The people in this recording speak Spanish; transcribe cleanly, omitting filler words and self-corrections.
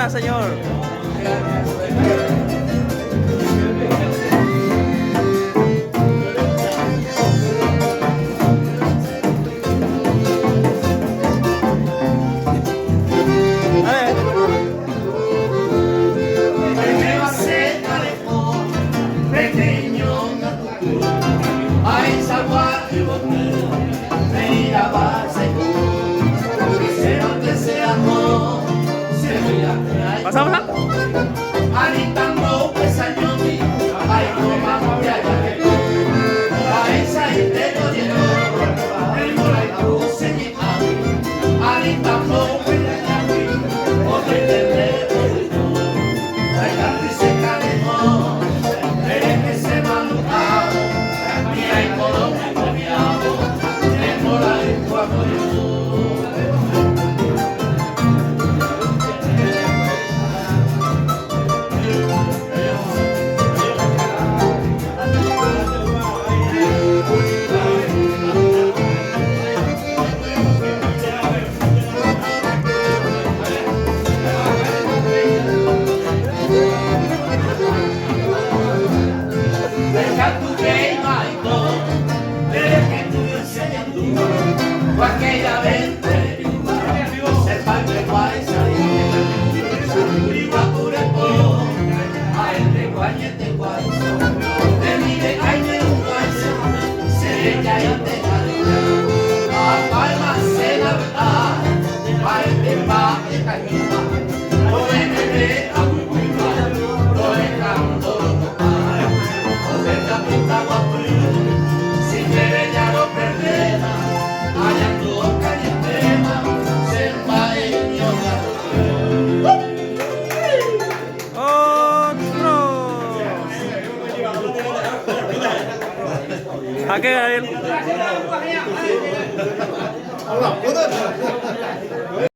Gracias, señor. ¿Pasamos? Aquella vez se parte guay salir pure po ay de guayete guay de mi de cañe un guay se ya y te a palma se la verdad ay de pa de cañe o de bebé a muy mal lo dejando o de capita guapo si quiere ya lo perderá. ¿A qué, Gabriel?